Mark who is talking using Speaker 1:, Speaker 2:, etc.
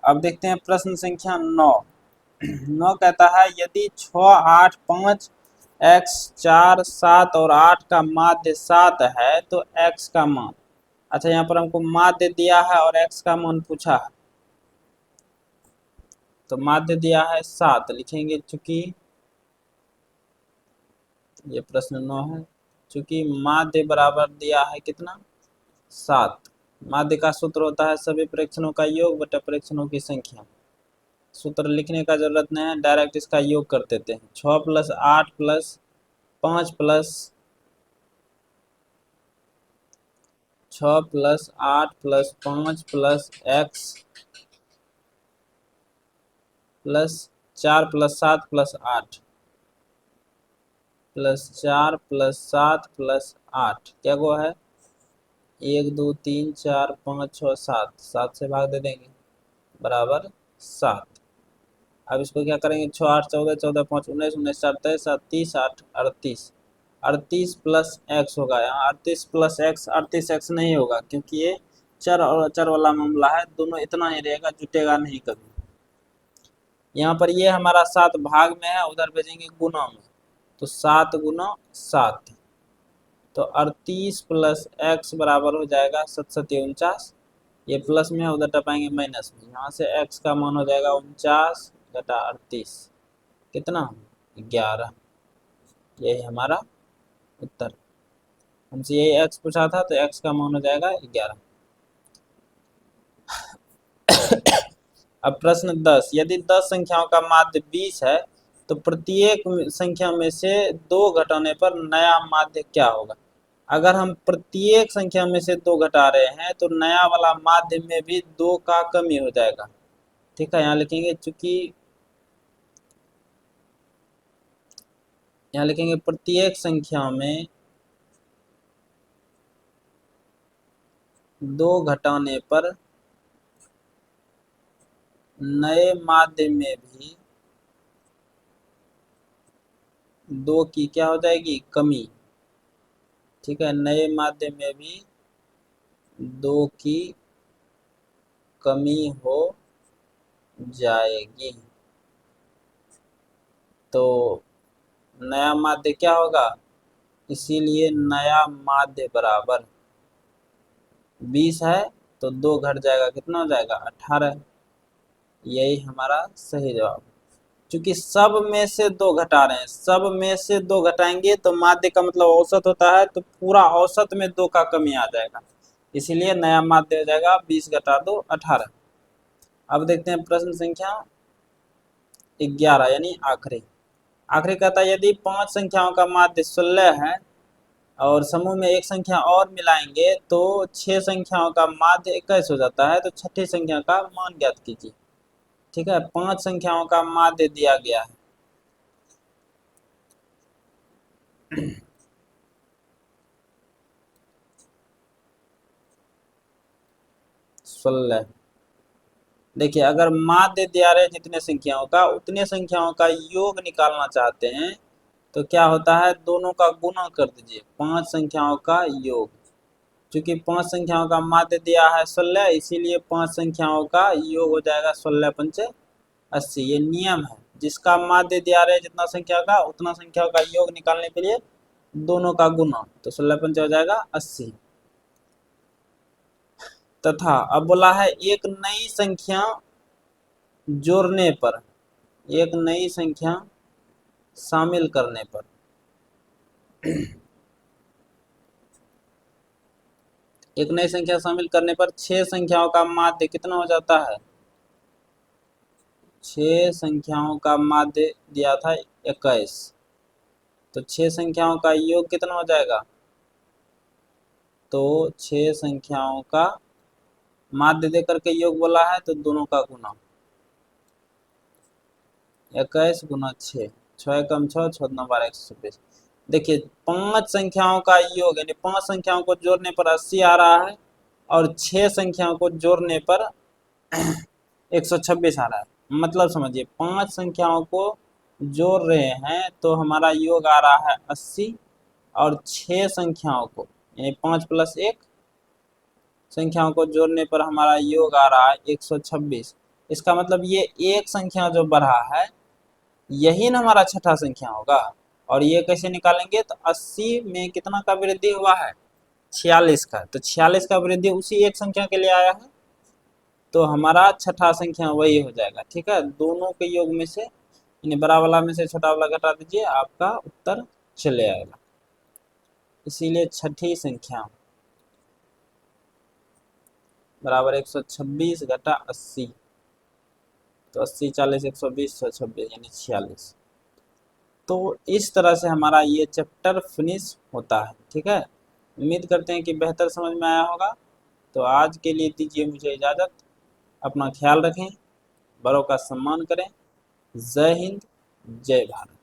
Speaker 1: अब देखते हैं प्रश्न संख्या 9। 9 कहता है यदि 6, 8, 5, x 4, 7 और 8 का माध्य 7 है तो x का मान। अच्छा, यहाँ पर हमको माध्य दिया है और x का मान पूछा है, तो माध्य दिया है 7 लिखेंगे, चूंकि ये प्रश्न 9 है, चूंकि माध्य बराबर दिया है कितना 7। माध्य का सूत्र होता है सभी प्रेक्षणों का योग बटा प्रेक्षणों की संख्या। सूत्र लिखने का जरूरत नहीं है, डायरेक्ट इसका योग कर देते हैं। 6 + 8 + 5 + 6 + 8 + 5 + x + 4 + 7 + 8 + 4 + 7 + 8 क्या वो है 1 2 3 4 5 6 7, 7 से भाग दे देंगे बराबर 7। अब इसको क्या करेंगे 6 8 14 14 5 19 19 7 23 7 30 8 38 38 + x होगा। यहाँ 38 + x 38x नहीं होगा, क्योंकि ये चर और अचर वाला मामला है, दोनों इतना ही रहेगा, जुटेगा नहीं कभी। यहाँ पर ये हमारा 7 भाग में है, उधर भेजेंगे गुना में, तो 7 × 7, तो 38 + x बराबर हो जाएगा 7 7 49। ये प्लस में है, उधर टपाएंगे माइनस में, यहाँ से x का मान हो जाएगा 49 घटा 38 कितना 11। यही हमारा उत्तर। हमसे यही x पूछा था, तो x का मान हो जाएगा 11। अब प्रश्न 10। यदि 10 संख्याओं का माध्य 20 है तो प्रत्येक संख्या में से 2 घटाने पर नया माध्य क्या होगा। अगर हम प्रत्येक संख्या में से 2 घटा रहे हैं तो नया वाला माध्य में भी 2 का कमी हो जाएगा। ठीक है, यहाँ लिखेंगे, चूंकि यहाँ लिखेंगे प्रत्येक संख्या में 2 घटाने पर नए माध्य में भी 2 की क्या हो जाएगी कमी। ठीक है, नए माध्य में भी 2 की कमी हो जाएगी। तो नया माध्य क्या होगा, इसीलिए नया माध्य बराबर 20 है तो 2 घट जाएगा, कितना हो जाएगा 18। यही हमारा सही जवाब। क्योंकि सब में से 2 घटा रहे हैं, सब में से 2 घटाएंगे तो माध्य का मतलब औसत होता है, तो पूरा औसत में 2 का कमी आ जाएगा, इसीलिए नया माध्य हो जाएगा 20 घटा 2 18। अब देखते हैं प्रश्न संख्या 11 यानी आखिरी। आखिरी कहता है यदि 5 संख्याओं का माध्य 16 है और समूह में एक संख्या और मिलाएंगे तो 6 संख्याओं का माध्य 21 हो जाता है, तो छठी संख्या का मान ज्ञात कीजिए। ठीक है, 5 संख्याओं का माध्य दिया गया है। 16। देखिए, अगर माध्य दिया रहे जितने संख्याओं का, उतने संख्याओं का योग निकालना चाहते हैं तो क्या होता है, दोनों का गुना कर दीजिए, 5 संख्याओं का योग। क्योंकि 5 संख्याओं का माध्य दिया है 16, इसीलिए 5 संख्याओं का योग हो जाएगा 16 पंचे 80। ये नियम है, जिसका माध्य दिया रहे जितना संख्या का, उतना संख्याओं का योग निकालने के लिए दोनों का गुना, तो 16 पंचे हो जाएगा 80। तथा अब बोला है एक नई संख्या जोड़ने पर, एक नई संख्या शामिल करने पर, एक नई संख्या शामिल करने पर 6 संख्याओं का माध्य कितना हो जाता है, 6 संख्याओं का माध्य दिया था 21, तो 6 संख्याओं का योग कितना हो जाएगा, तो 6 संख्याओं का माध्य देकर के योग बोला है, तो दोनों का गुना 21 × 6, 6 कम 6 6 9 12 126। देखिए 5 संख्याओं का योग यानी 5 संख्याओं को जोड़ने पर 80 आ रहा है और 6 संख्याओं को जोड़ने पर 126 आ रहा है। मतलब समझिए 5 संख्याओं को जोड़ रहे हैं तो हमारा योग आ रहा है 80, और 6 संख्याओं को यानी 5 + 1 संख्याओं को जोड़ने पर हमारा योग आ रहा है 126। इसका मतलब ये एक संख्या जो बढ़ा है यही ना हमारा छठा संख्या होगा। और ये कैसे निकालेंगे, तो 80 में कितना का वृद्धि हुआ है, 46 का, तो 46 का वृद्धि उसी एक संख्या के लिए आया है, तो हमारा छठा संख्या वही हो जाएगा। ठीक है, दोनों के योग में से यानी बड़ा वाला में से छोटा वाला घटा दीजिए, आपका उत्तर चले आएगा। इसीलिए छठी संख्या बराबर 126 घटा 80, तो 80 40 120 126 यानी 46। तो इस तरह से हमारा ये चैप्टर फिनिश होता है। ठीक है, उम्मीद करते हैं कि बेहतर समझ में आया होगा। तो आज के लिए दीजिए मुझे इजाज़त। अपना ख्याल रखें, बड़ों का सम्मान करें। जय हिंद, जय भारत।